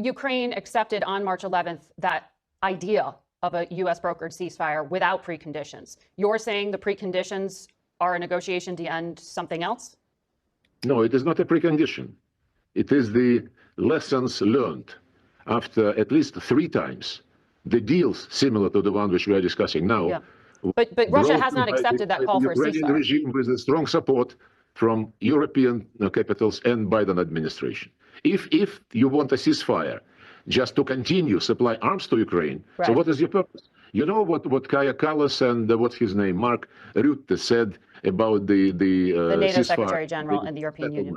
Ukraine accepted on March 11th that idea of a U.S. brokered ceasefire without preconditions. You're saying the preconditions are a negotiation to end something else? No, it is not a precondition. It is the lessons learned after at least 3 times the deals similar to the one which we are discussing now. Yeah. But Russia has not accepted that call for a Ukrainian ceasefire. regime with a strong support from European capitals and Biden administration. If you want a ceasefire just to continue supply arms to Ukraine, Right. so what is your purpose? You know what Kaja Kallas and what's his name, Mark Rutte said about the NATO ceasefire. Secretary General and the European Union.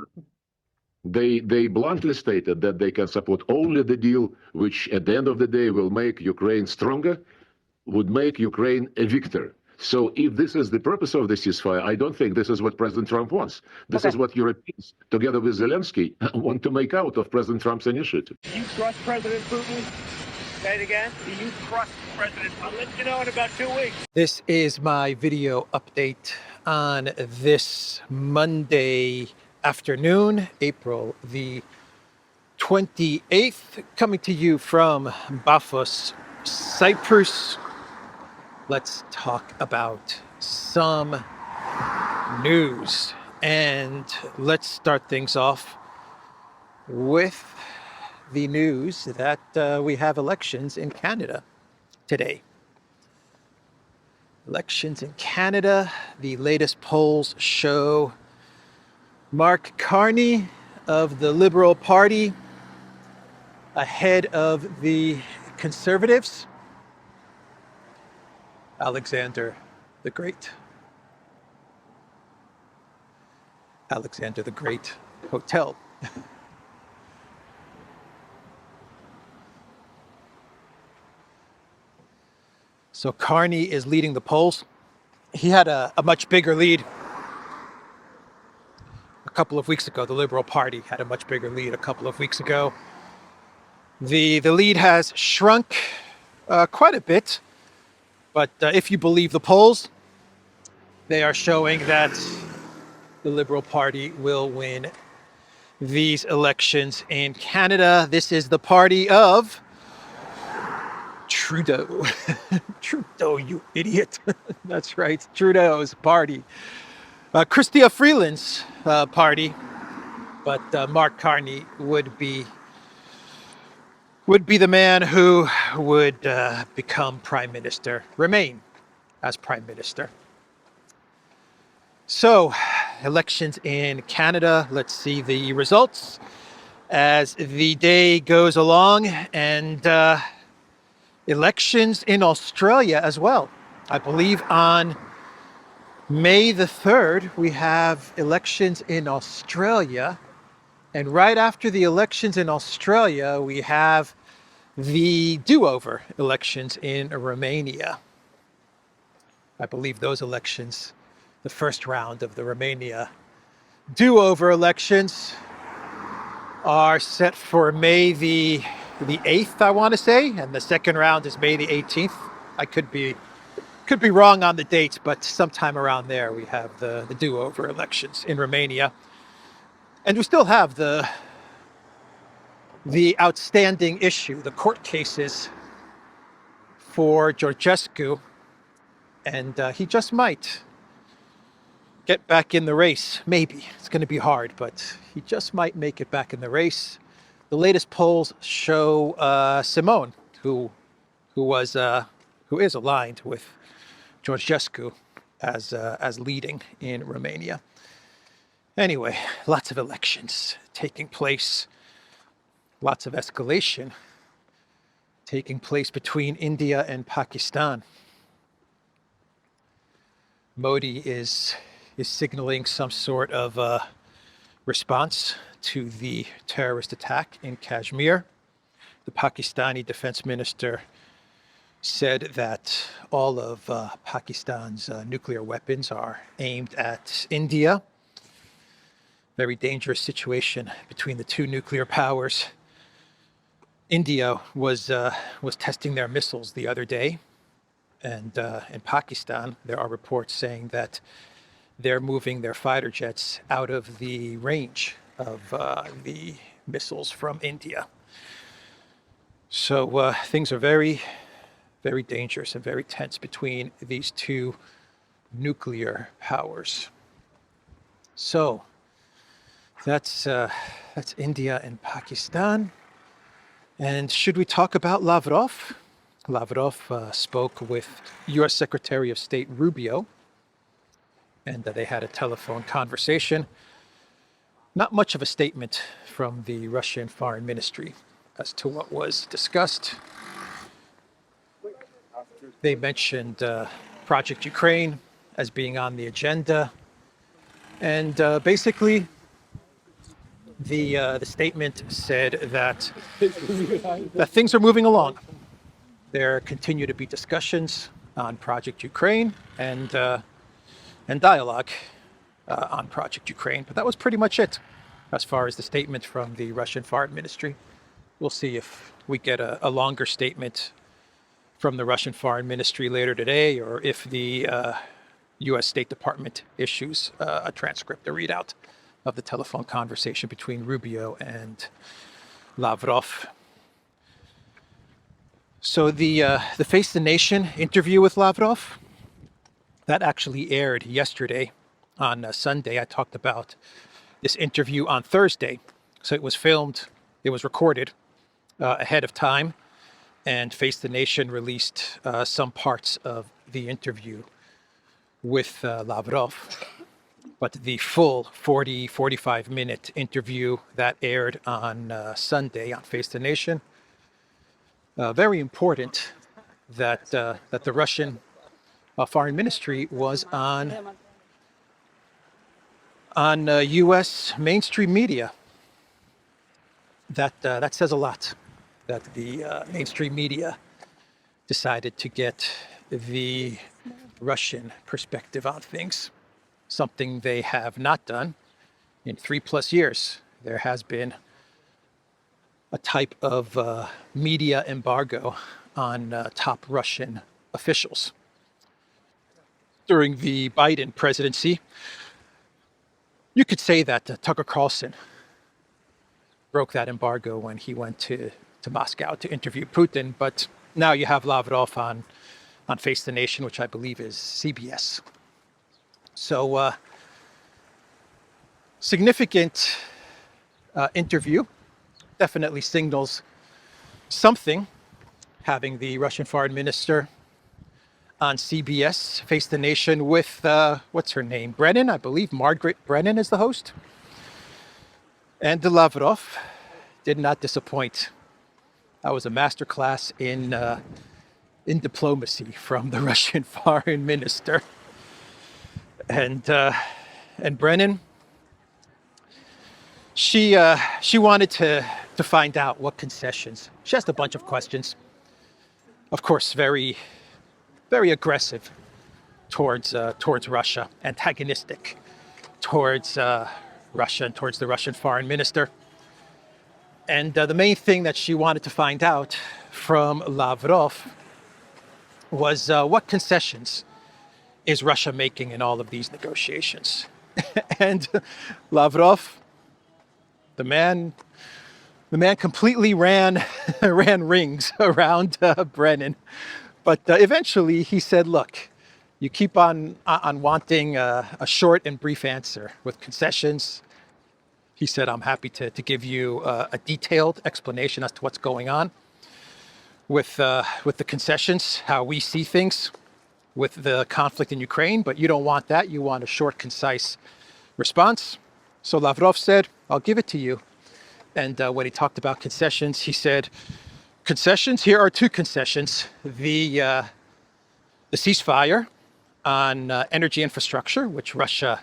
They bluntly stated that they can support only the deal which at the end of the day will make Ukraine stronger, would make Ukraine a victor. So if this is the purpose of the ceasefire, I don't think this is what President Trump wants. This is what Europeans, together with Zelensky, want to make out of President Trump's initiative. Do you trust President Putin? Say it again. Do you trust President Putin? I'll let you know in about 2 weeks. This is my video update on this Monday afternoon, April the 28th, coming to you from Paphos, Cyprus. Let's talk about some news, and let's start things off with the news that we have elections in Canada today. Elections in Canada, the latest polls show Mark Carney of the Liberal Party ahead of the Conservatives. Alexander the Great. Alexander the Great Hotel. So Carney is leading the polls. He had a much bigger lead a couple of weeks ago. The Liberal Party had a much bigger lead a couple of weeks ago. The lead has shrunk quite a bit, but if you believe the polls, they are showing that the Liberal Party will win these elections in Canada. This is the party of Trudeau. Trudeau, you idiot. That's right, Trudeau's party. Christoforou's party, but Mark Carney would be the man who would become Prime Minister, remain as Prime Minister. So, elections in Canada, let's see the results as the day goes along, and elections in Australia as well. I believe on May the 3rd, we have elections in Australia. And right after the elections in Australia, we have the do-over elections in Romania. I believe those elections, the first round of the Romania do-over elections, are set for May the 8th, I want to say, and the second round is May the 18th. I could be wrong on the dates, but sometime around there we have the do-over elections in Romania. And we still have the outstanding issue, the court cases for Georgescu, and he just might get back in the race. Maybe. It's going to be hard, but he just might make it back in the race. The latest polls show Simone, who is aligned with Georgescu as leading in Romania. Anyway, lots of elections taking place, lots of escalation taking place between India and Pakistan. Modi is signaling some sort of response to the terrorist attack in Kashmir. The Pakistani defense minister said that all of Pakistan's nuclear weapons are aimed at India. Very dangerous situation between the two nuclear powers. India was testing their missiles the other day, and in Pakistan there are reports saying that they're moving their fighter jets out of the range of the missiles from India. So things are very, very dangerous and very tense between these two nuclear powers. So that's India and Pakistan. And should we talk about Lavrov? Lavrov spoke with U.S. Secretary of State Rubio, and they had a telephone conversation. Not much of a statement from the Russian Foreign Ministry as to what was discussed. They mentioned Project Ukraine as being on the agenda, and basically the statement said that things are moving along. There continue to be discussions on Project Ukraine and dialogue on Project Ukraine, but that was pretty much it as far as the statement from the Russian Foreign Ministry. We'll see if we get a longer statement from the Russian Foreign Ministry later today, or if the U.S. State Department issues a transcript, a readout of the telephone conversation between Rubio and Lavrov. So the Face the Nation interview with Lavrov, that actually aired yesterday on Sunday. I talked about this interview on Thursday. So it was filmed, it was recorded ahead of time, and Face the Nation released some parts of the interview with Lavrov. But the full 45 minute interview that aired on Sunday on Face the Nation, very important that the Russian Foreign Ministry was on U.S. mainstream media. That says a lot, that the mainstream media decided to get the Russian perspective on things, something they have not done in 3+ years. There has been a type of media embargo on top Russian officials. During the Biden presidency, you could say that Tucker Carlson broke that embargo when he went to Moscow to interview Putin, but now you have Lavrov on Face the Nation, which I believe is CBS. So significant interview, definitely signals something, having the Russian foreign minister on CBS, Face the Nation, with, what's her name? Brennan, I believe Margaret Brennan is the host. And Lavrov did not disappoint. That was a masterclass in diplomacy from the Russian foreign minister. And Brennan, she wanted to find out what concessions. She asked a bunch of questions. Of course, very, very aggressive towards Russia, antagonistic towards Russia and towards the Russian foreign minister. And the main thing that she wanted to find out from Lavrov was what concessions is Russia making in all of these negotiations. And Lavrov, the man completely ran rings around Brennan. But eventually he said, look, you keep on wanting a short and brief answer with concessions. He said, I'm happy to give you a detailed explanation as to what's going on with the concessions, how we see things with the conflict in Ukraine, but you don't want that. You want a short, concise response. So Lavrov said, I'll give it to you. And when he talked about concessions, he said, concessions, here are two concessions. The ceasefire on energy infrastructure, which Russia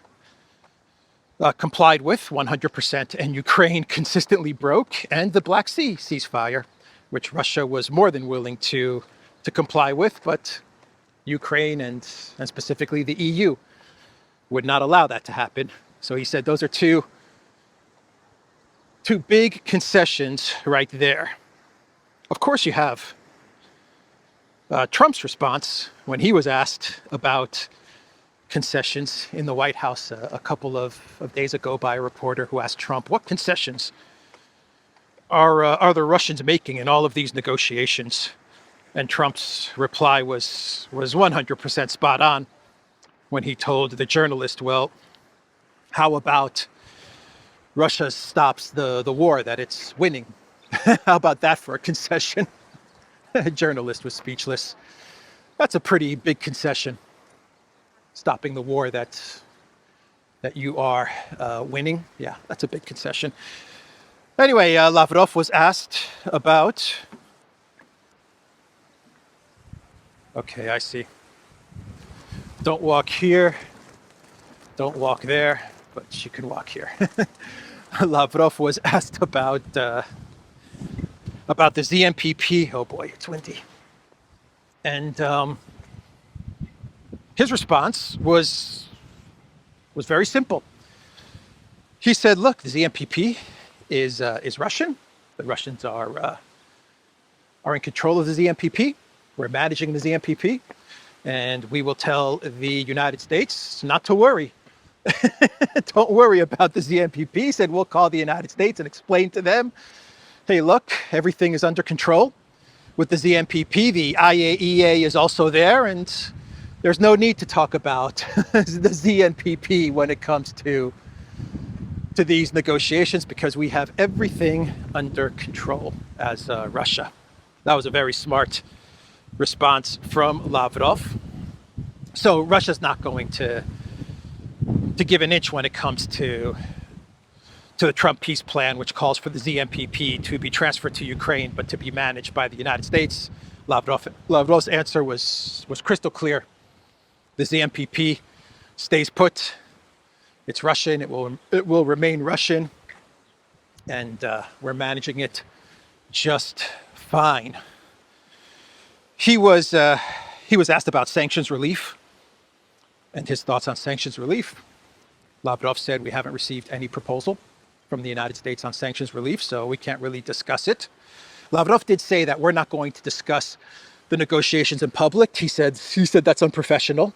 complied with 100% and Ukraine consistently broke, and the Black Sea ceasefire, which Russia was more than willing to comply with, but Ukraine and specifically the EU would not allow that to happen. So he said those are two big concessions right there. Of course, you have Trump's response when he was asked about concessions in the White House a couple of days ago by a reporter who asked Trump, what concessions are the Russians making in all of these negotiations? And Trump's reply was 100% spot on when he told the journalist, well, how about Russia stops the war that it's winning? How about that for a concession? The journalist was speechless. That's a pretty big concession. Stopping the war that you are winning. Yeah, that's a big concession. Anyway, Lavrov was asked about... Okay, I see. Don't walk here. Don't walk there, but you can walk here. Lavrov was asked about the ZMPP. Oh boy, it's windy. And his response was very simple. He said, "Look, the ZMPP is Russian. The Russians are in control of the ZMPP. We're managing the ZMPP, and we will tell the United States not to worry. Don't worry about the ZMPP." He said, "We'll call the United States and explain to them, hey, look, everything is under control with the ZMPP. The IAEA is also there, and there's no need to talk about the ZMPP when it comes to these negotiations because we have everything under control as Russia." That was a very smart response from Lavrov. So Russia's not going to give an inch when it comes to the Trump peace plan, which calls for the ZMPP to be transferred to Ukraine, but to be managed by the United States. Lavrov's answer was crystal clear. The ZMPP stays put. It's Russian. It will remain Russian, and we're managing it just fine. He was asked about sanctions relief and his thoughts on sanctions relief. Lavrov said, "We haven't received any proposal from the United States on sanctions relief, so we can't really discuss it." Lavrov did say that we're not going to discuss the negotiations in public. He said that's unprofessional.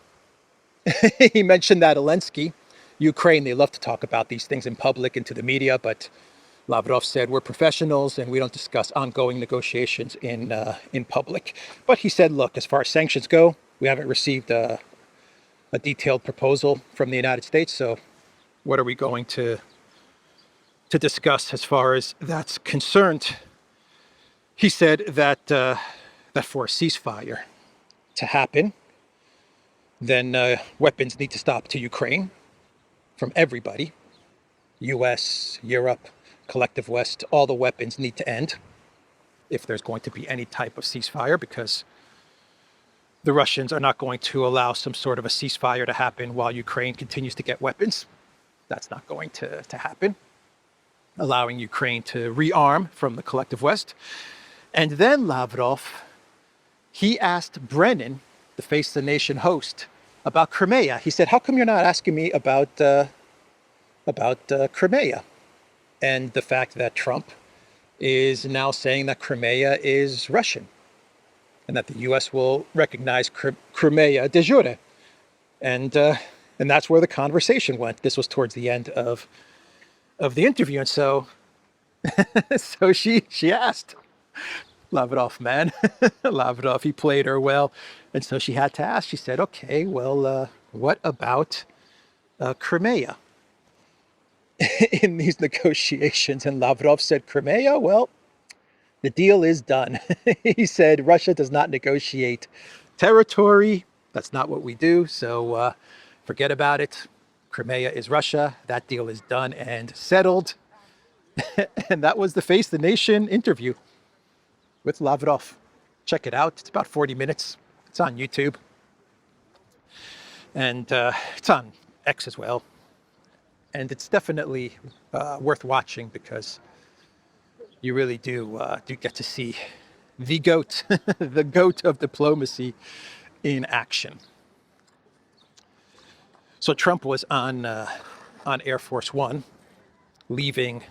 He mentioned that Zelensky, Ukraine, they love to talk about these things in public and to the media, but Lavrov said we're professionals and we don't discuss ongoing negotiations in public. But he said, look, as far as sanctions go, we haven't received a detailed proposal from the United States, so what are we going to discuss as far as that's concerned? He said that for a ceasefire to happen, then weapons need to stop to Ukraine from everybody. US, Europe, collective West, all the weapons need to end if there's going to be any type of ceasefire, because the Russians are not going to allow some sort of a ceasefire to happen while Ukraine continues to get weapons. That's not going to happen. Allowing Ukraine to rearm from the collective West. And then Lavrov, he asked Brennan, the Face the Nation host, about Crimea. He said, how come you're not asking me about Crimea? And the fact that Trump is now saying that Crimea is Russian and that the U.S. will recognize Crimea de jure. And that's where the conversation went. This was towards the end of the interview. And so she asked Lavrov, man. Lavrov, he played her well. And so she had to ask. She said, okay, well, what about Crimea in these negotiations? And Lavrov said, Crimea, well, the deal is done. He said, Russia does not negotiate territory. That's not what we do. So forget about it. Crimea is Russia. That deal is done and settled. And that was the Face the Nation interview with Lavrov. Check it out. It's about 40 minutes. It's on YouTube. And it's on X as well. And it's definitely worth watching because you really do get to see the GOAT, the GOAT of diplomacy in action. So Trump was on Air Force One, leaving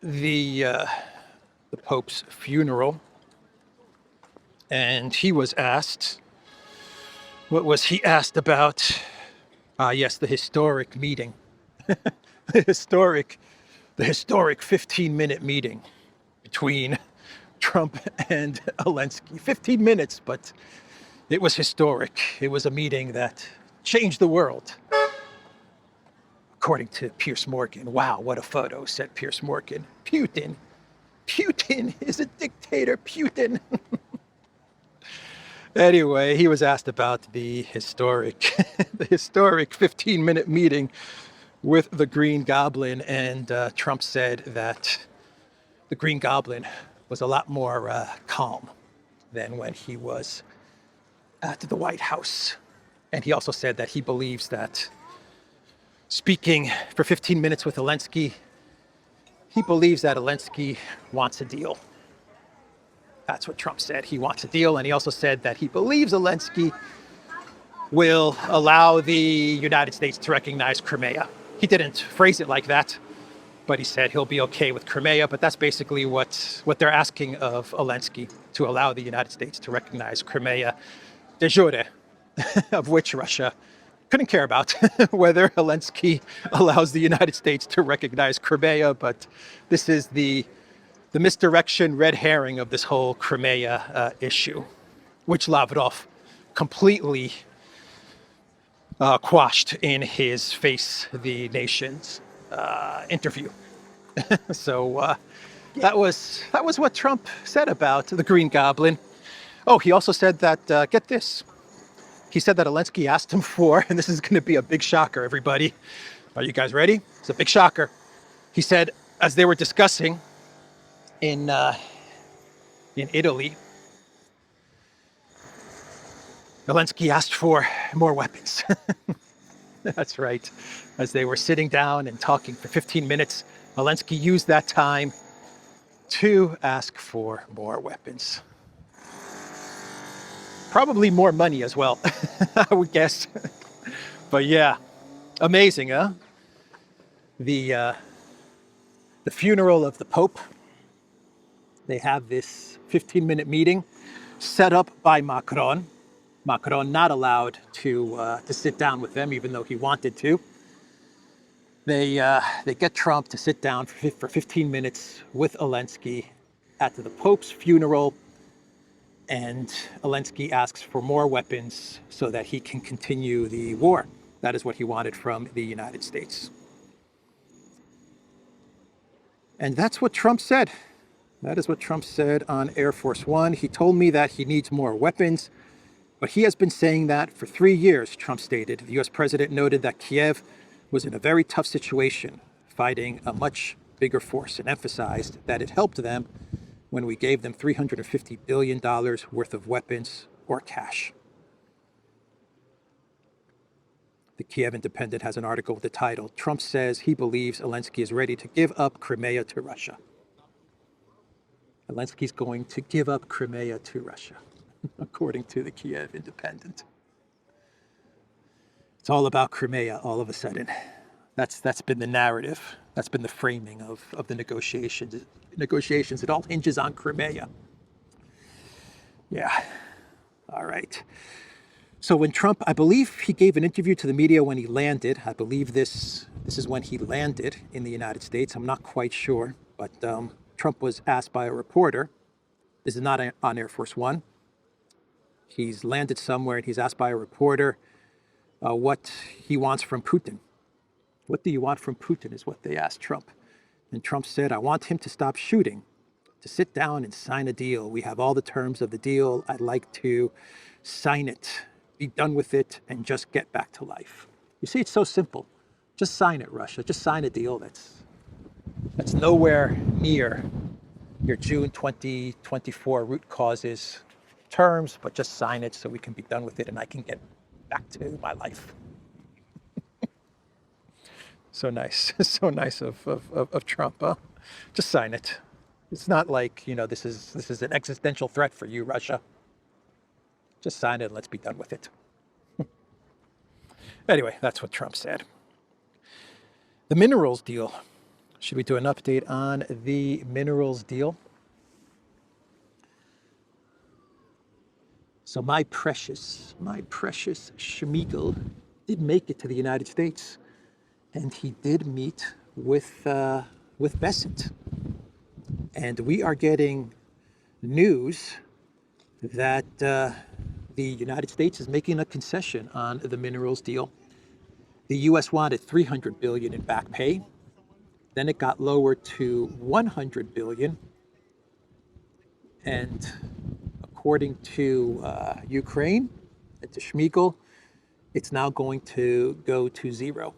the Pope's funeral, and he was asked, what was he asked about? Yes, the historic meeting, the the historic 15-minute meeting between Trump and Zelensky. 15 minutes, but it was historic. It was a meeting that changed the world. According to Piers Morgan. Wow, what a photo, said Piers Morgan. Putin is a dictator, Putin. Anyway, he was asked about the historic 15-minute meeting with the Green Goblin, and Trump said that the Green Goblin was a lot more calm than when he was at the White House. And he also said that he believes that speaking for 15 minutes with Zelensky, he believes that Zelensky wants a deal. That's what Trump said. He wants a deal. And he also said that he believes Zelensky will allow the United States to recognize Crimea. He didn't phrase it like that, but he said he'll be okay with Crimea. But that's basically what they're asking of Zelensky, to allow the United States to recognize Crimea de jure, of which Russia couldn't care about whether Zelensky allows the United States to recognize Crimea. But this is the misdirection, red herring of this whole Crimea issue, which Lavrov completely quashed in his Face the Nation's interview. So that was what Trump said about the Green Goblin. Oh, he also said that, get this, he said that Zelensky asked him for, and this is going to be a big shocker, everybody. Are you guys ready? It's a big shocker. He said, as they were discussing in Italy, Zelensky asked for more weapons. That's right. As they were sitting down and talking for 15 minutes, Zelensky used that time to ask for more weapons. Probably more money as well, I would guess. But yeah, amazing, huh? The funeral of the Pope. They have this 15-minute meeting set up by Macron. Macron not allowed to sit down with them, even though he wanted to. They get Trump to sit down for 15 minutes with Zelensky at the Pope's funeral, and Zelensky asks for more weapons so that he can continue the war. That is what he wanted from the United States. And that's what Trump said. That is what Trump said on Air Force One. He told me that he needs more weapons, but he has been saying that for 3 years, Trump stated. The US president noted that Kiev was in a very tough situation, fighting a much bigger force, and emphasized that it helped them when we gave them $350 billion worth of weapons or cash. The Kiev Independent has an article with the title, Trump says he believes Zelensky is ready to give up Crimea to Russia. Zelensky's going to give up Crimea to Russia, according to the Kiev Independent. It's all about Crimea all of a sudden. That's been the narrative. That's been the framing of the negotiations. It all hinges on Crimea. Yeah. All right. So when Trump, I believe he gave an interview to the media when he landed. I believe this is when he landed in the United States. I'm not quite sure, but Trump was asked by a reporter. This is not on Air Force One. He's landed somewhere and he's asked by a reporter what he wants from Putin. What do you want from Putin is what they asked Trump. And Trump said, I want him to stop shooting, to sit down and sign a deal. We have all the terms of the deal. I'd like to sign it, be done with it, and just get back to life. You see, it's so simple. Just sign it, Russia. Just sign a deal that's nowhere near your June 2024 root causes terms, but just sign it so we can be done with it and I can get back to my life. So nice. So nice of Trump, huh? Just sign it. It's not like, this is an existential threat for you, Russia. Just sign it and let's be done with it. Anyway, that's what Trump said. The minerals deal. Should we do an update on the minerals deal? So my precious Schmeigel did make it to the United States. And he did meet with with Besant. And we are getting news that the United States is making a concession on the minerals deal. The US wanted $300 billion in back pay. Then it got lowered to $100 billion. And according to Ukraine and to Schmeigel, it's now going to go to zero.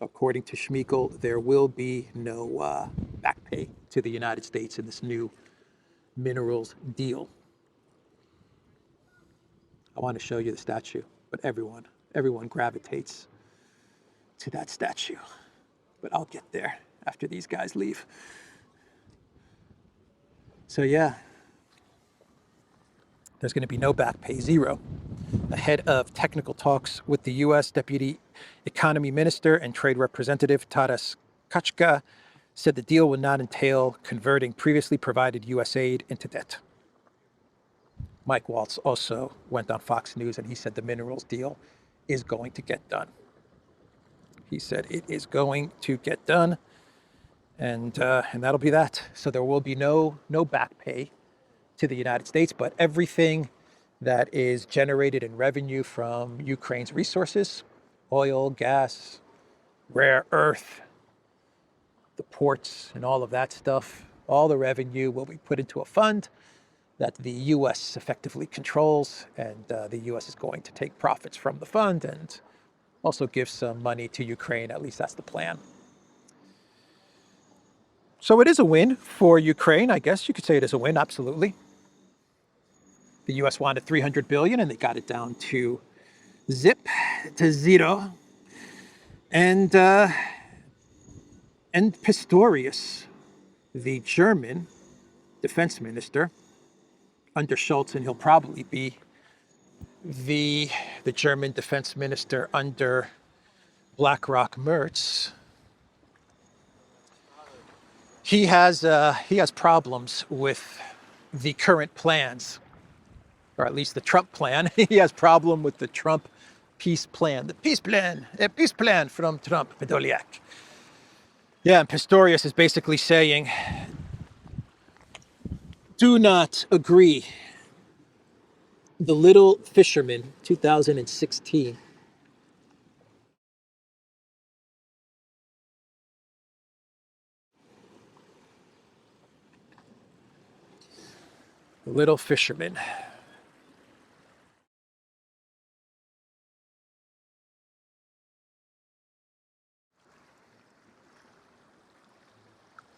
According to Schmeigel, there will be no back pay to the United States in this new minerals deal. I want to show you the statue, but everyone gravitates to that statue. But I'll get there after these guys leave. So yeah, there's going to be no back pay, zero. Ahead of technical talks with the U.S. Deputy Economy Minister and Trade Representative Taras Kachka said the deal would not entail converting previously provided U.S. aid into debt. Mike Waltz also went on Fox News and he said the minerals deal is going to get done. He said it is going to get done, and that'll be that. So there will be no back pay to the United States, but everything that is generated in revenue from Ukraine's resources, oil, gas, rare earth, the ports, and all of that stuff, all the revenue will be put into a fund that the U.S. effectively controls, and the U.S. is going to take profits from the fund and also give some money to Ukraine. At least that's the plan. So it is a win for Ukraine. I guess you could say it is a win, absolutely. The U.S. wanted $300 billion, and they got it down to zero. And Pistorius, the German defense minister, under Scholz, and he'll probably be the German defense minister under BlackRock Merz. He has problems with the current plans, or at least the Trump plan. He has problem with the Trump peace plan. The peace plan from Trump, Podolyak. Yeah, and Pistorius is basically saying, do not agree. The Little Fisherman, 2016. The Little Fisherman.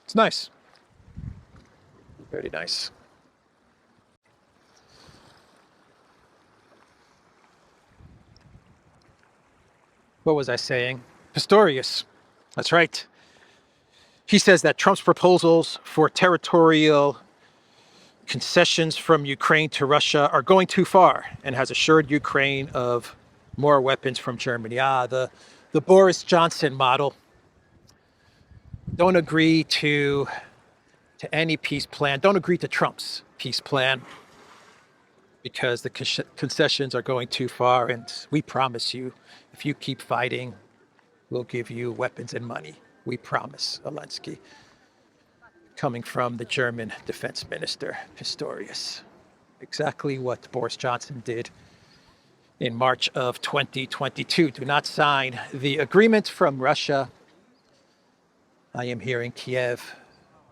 It's nice. Very nice. What was I saying? Pistorius. That's right. He says that Trump's proposals for territorial concessions from Ukraine to Russia are going too far and has assured Ukraine of more weapons from Germany. The Boris Johnson model. Don't agree to any peace plan. Don't agree to Trump's peace plan because the concessions are going too far, and we promise you, if you keep fighting, we'll give you weapons and money. We promise, Zelensky. Coming from the German defense minister, Pistorius. Exactly what Boris Johnson did in March of 2022. Do not sign the agreement from Russia. I am here in Kiev,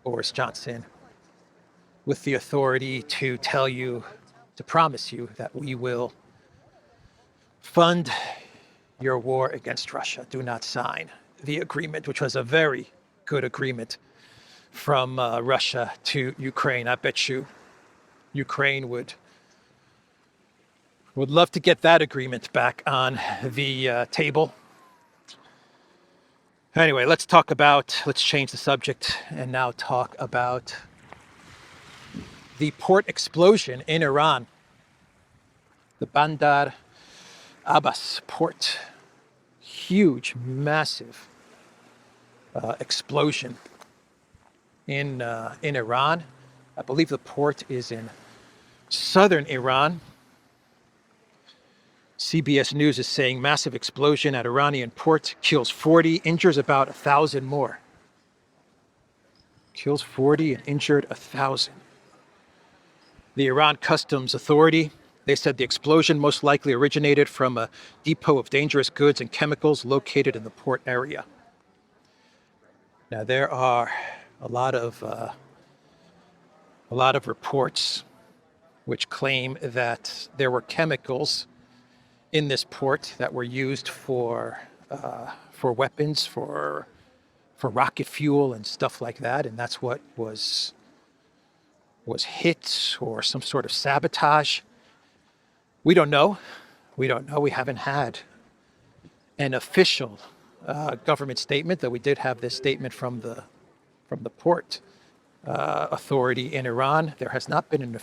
Boris Johnson, with the authority to tell you, to promise you that we will fund your war against Russia. Do not sign the agreement, which was a very good agreement from Russia to Ukraine. I bet you Ukraine would love to get that agreement back on the table. Anyway, let's change the subject and now talk about the port explosion in Iran. The Bandar Abbas port. Huge, massive explosion in Iran. I believe the port is in southern Iran. CBS News is saying massive explosion at Iranian port kills 40, injures about 1,000 more. kills 40 and injured 1,000. The Iran Customs Authority, they said the explosion most likely originated from a depot of dangerous goods and chemicals located in the port area. Now, there are a lot of reports which claim that there were chemicals in this port that were used for weapons, for rocket fuel and stuff like that, and that's what was hit, or some sort of sabotage. We don't know. We don't know. We haven't had an official government statement, though we did have this statement from the port authority in Iran. There has not been an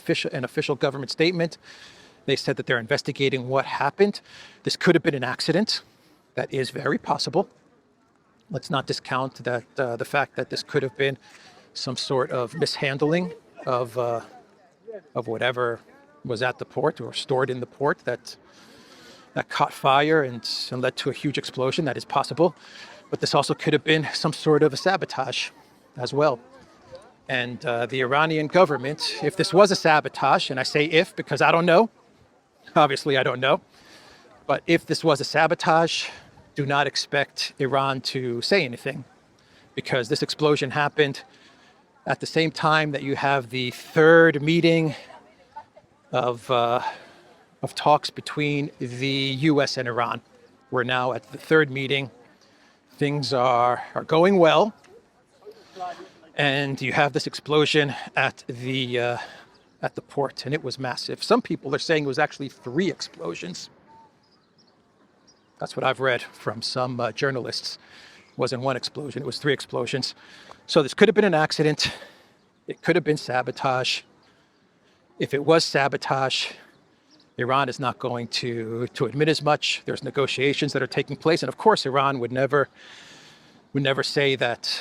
official government statement. They said that they're investigating what happened. This could have been an accident. That is very possible. Let's not discount that the fact that this could have been some sort of mishandling of whatever was at the port or stored in the port that caught fire and led to a huge explosion. That is possible. But this also could have been some sort of a sabotage as well. And the Iranian government, if this was a sabotage, and I say if because I don't know, obviously I don't know, but if this was a sabotage, do not expect Iran to say anything, because this explosion happened at the same time that you have the third meeting of talks between the U.S. and Iran. We're now at the third meeting. Things are going well. And you have this explosion at the port, and it was massive. Some people are saying it was actually 3 explosions. That's what I've read from some journalists. It wasn't 1 explosion, it was 3 explosions. So this could have been an accident. It could have been sabotage. If it was sabotage, Iran is not going to admit as much. There's negotiations that are taking place. And of course, Iran would never say that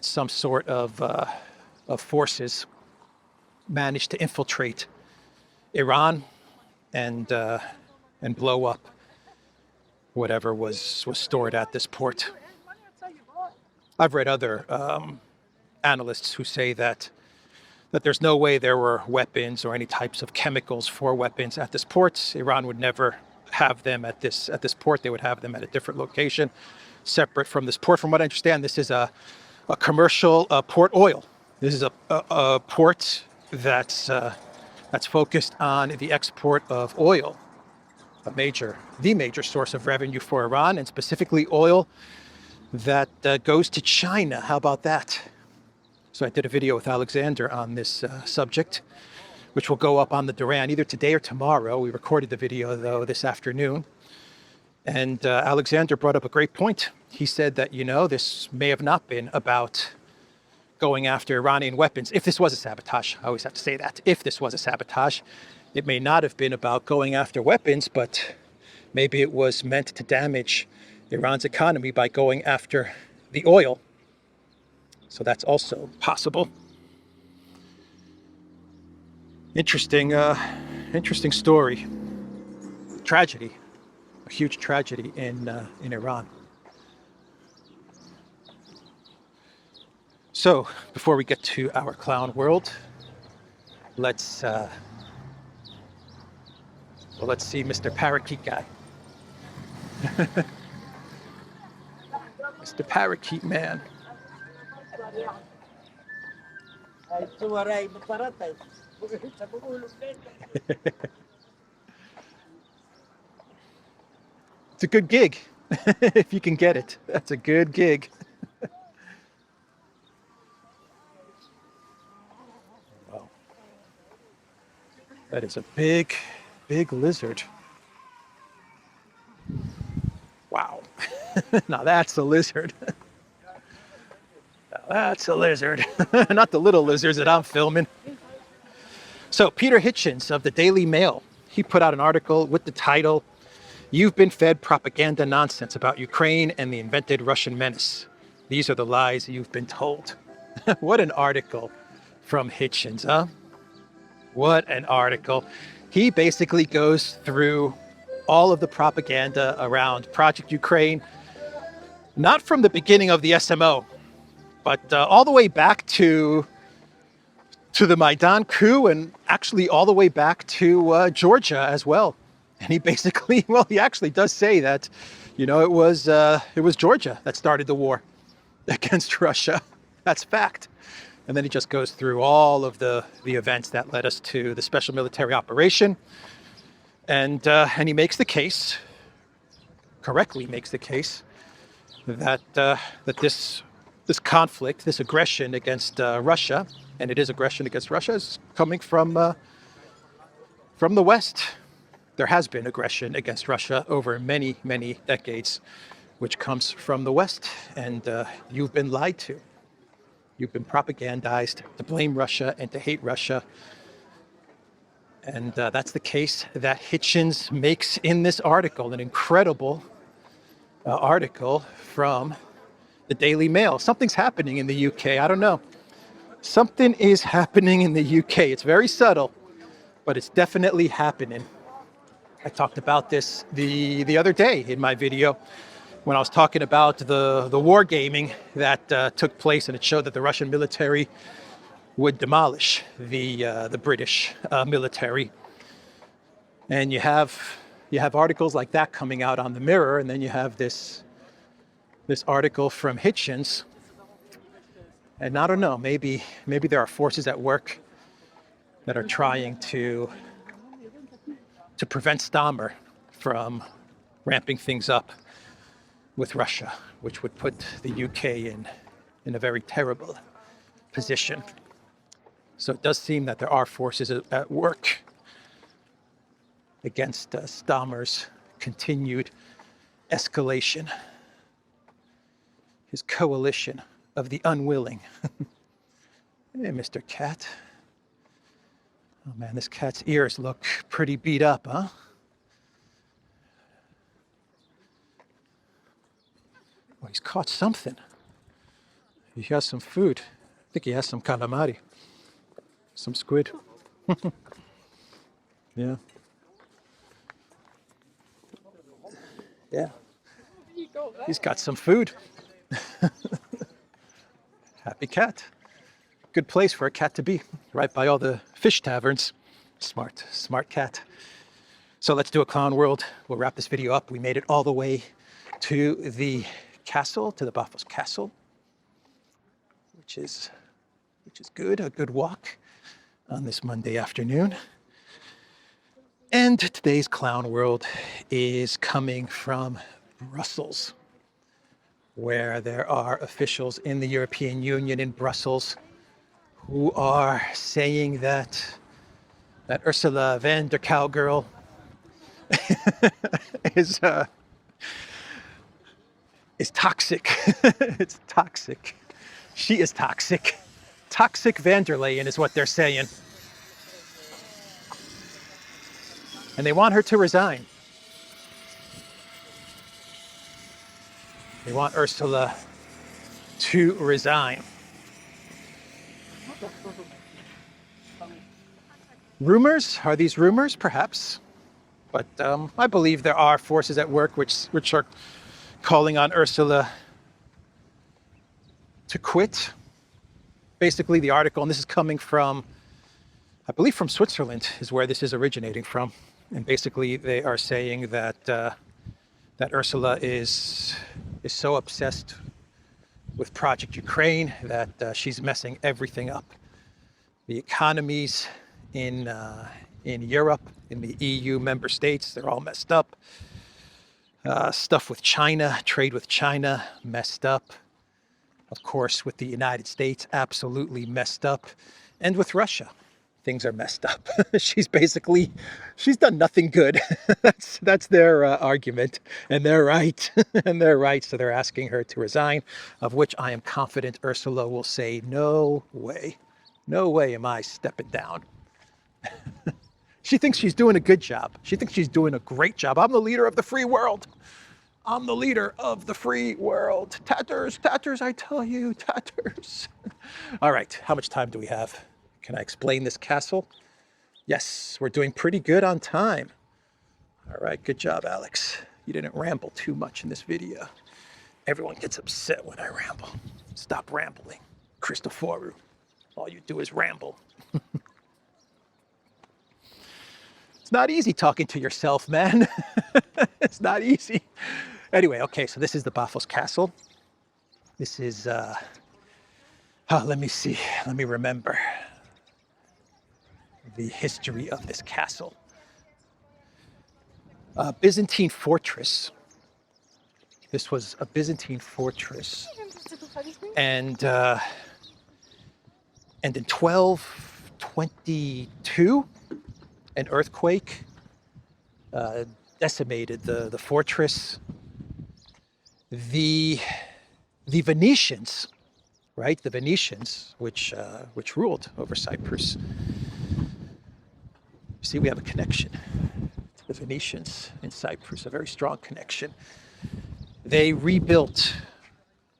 some sort of forces managed to infiltrate Iran and blow up whatever was stored at this port. I've read other analysts who say that there's no way there were weapons or any types of chemicals for weapons at this port. Iran would never have them at this port. They would have them at a different location, separate from this port. From what I understand, this is a commercial port oil. This is a port that's focused on the export of oil, the major source of revenue for Iran, and specifically oil that goes to China. How about that? So I did a video with Alexander on this subject, which will go up on the Duran either today or tomorrow. We recorded the video, though, this afternoon. And Alexander brought up a great point. He said that, this may have not been about going after Iranian weapons. If this was a sabotage, I always have to say that. If this was a sabotage, it may not have been about going after weapons, but maybe it was meant to damage Iran's economy by going after the oil. So that's also possible. Interesting story. Tragedy. A huge tragedy in Iran. So, before we get to our clown world, let's see Mr. Parakeet guy. Mr. Parakeet man. It's a good gig, if you can get it. That's a good gig. Wow. That is a big, big lizard. Wow. Now that's a lizard. Now that's a lizard. Not the little lizards that I'm filming. So Peter Hitchens of the Daily Mail, he put out an article with the title, "You've been fed propaganda nonsense about Ukraine and the invented Russian menace. These are the lies you've been told." What an article from Hitchens, huh? What an article. He basically goes through all of the propaganda around Project Ukraine, not from the beginning of the SMO, but all the way back to the Maidan coup, and actually all the way back to Georgia as well. And he basically, well, he actually does say that, you know, it was Georgia that started the war against Russia. That's fact. And then he just goes through all of the events that led us to the special military operation. And he makes the case, correctly makes the case, that this conflict, this aggression against Russia, and it is aggression against Russia, is coming from the West. There has been aggression against Russia over many, many decades, which comes from the West, and you've been lied to. You've been propagandized to blame Russia and to hate Russia. And that's the case that Hitchens makes in this article, an incredible article from the Daily Mail. Something's happening in the UK. I don't know. Something is happening in the UK. It's very subtle, but it's definitely happening. I talked about this the other day in my video when I was talking about the wargaming that took place, and it showed that the Russian military would demolish the British military. And you have articles like that coming out on the Mirror, and then you have this article from Hitchens. And I don't know, maybe there are forces at work that are trying to prevent Stammer from ramping things up with Russia, which would put the UK in a very terrible position. So it does seem that there are forces at work against Stammer's continued escalation, his coalition of the unwilling. Hey, Mr. Cat. Oh man, this cat's ears look pretty beat up, huh? Well, he's caught something. He has some food. I think he has some calamari. Some squid. Yeah. Yeah. He's got some food. Happy cat. Good place for a cat to be, right by all the fish taverns. Smart cat. So let's do a clown world. We'll wrap this video up. We made it all the way to the castle, to the Bafos castle, which is good, a good walk on this Monday afternoon. And today's clown world is coming from Brussels, where there are officials in the European Union in Brussels who are saying that Ursula von der Cowgirl is toxic. It's toxic. She is toxic. Toxic van der Leyen is what they're saying. And they want her to resign. They want Ursula to resign. Rumors? Are these rumors? Perhaps. But I believe there are forces at work which are calling on Ursula to quit. Basically, the article, and this is coming from, I believe from Switzerland is where this is originating from. And basically, they are saying that that Ursula is so obsessed with Project Ukraine that she's messing everything up. The economies in Europe, in the EU member states, they're all messed up. Stuff with China, trade with China, messed up. Of course, with the United States, absolutely messed up. And with Russia, things are messed up. She's done nothing good. That's their argument. And they're right. And they're right. So they're asking her to resign, of which I am confident Ursula will say, no way. No way am I stepping down. She thinks she's doing a good job. She thinks she's doing a great job. I'm the leader of the free world. I'm the leader of the free world. Tatters, I tell you, tatters. All right, how much time do we have? Can I explain this castle? Yes, we're doing pretty good on time. All right, good job, Alex. You didn't ramble too much in this video. Everyone gets upset when I ramble. Stop rambling. Christoforou. All you do is ramble. It's not easy talking to yourself, man. It's not easy. Anyway, okay, so this is the Bafos Castle. This is, let me see, let me remember the history of this castle. Byzantine fortress. This was a Byzantine fortress. And in 1222, an earthquake decimated the fortress. The Venetians, right? The Venetians, which ruled over Cyprus. See, we have a connection to the Venetians in Cyprus, a very strong connection. They rebuilt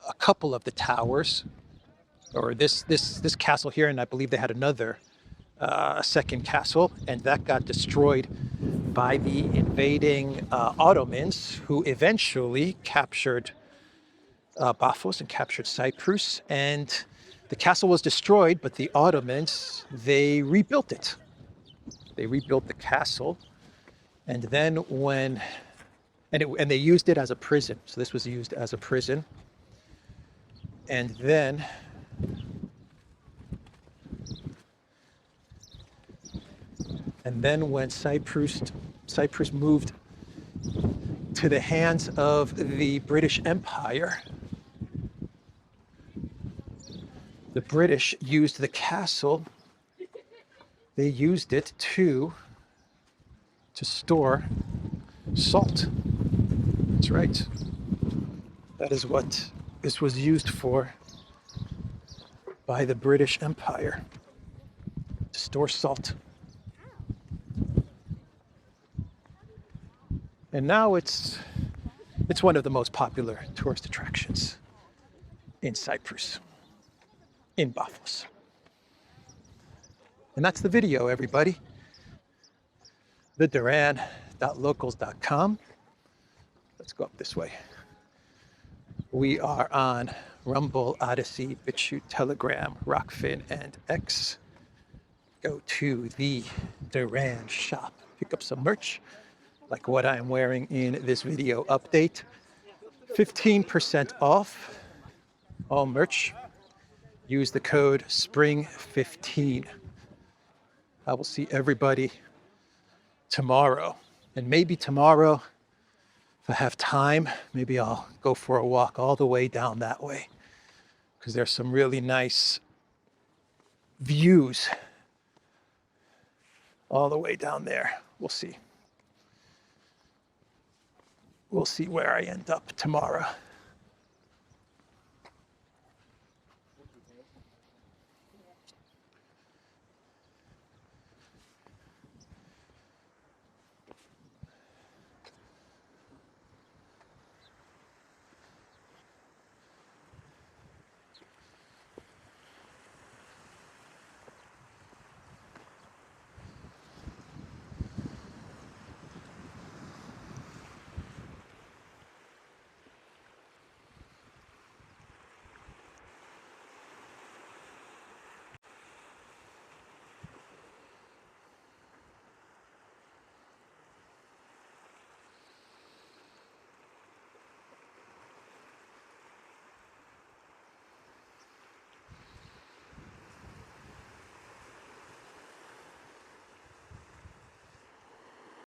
a couple of the towers, or this castle here, and I believe they had another second castle, and that got destroyed by the invading Ottomans, who eventually captured Bafos and captured Cyprus. And the castle was destroyed, but the Ottomans, they rebuilt it. They rebuilt the castle, and then and they used it as a prison. So this was used as a prison, and then when Cyprus moved to the hands of the British Empire, the British used the castle. They used it to store salt. That's right. That is what this was used for by the British Empire, to store salt. And now it's one of the most popular tourist attractions in Cyprus, in Bafos. And that's the video, everybody. theduran.locals.com. Let's go up this way. We are on Rumble, Odyssey, BitChute, Telegram, Rockfin, and X. Go to the Duran shop. Pick up some merch, like what I'm wearing in this video update. 15% off all merch. Use the code SPRING15. I will see everybody tomorrow. And maybe tomorrow, if I have time, maybe I'll go for a walk all the way down that way, because there's some really nice views all the way down there. We'll see. We'll see where I end up tomorrow.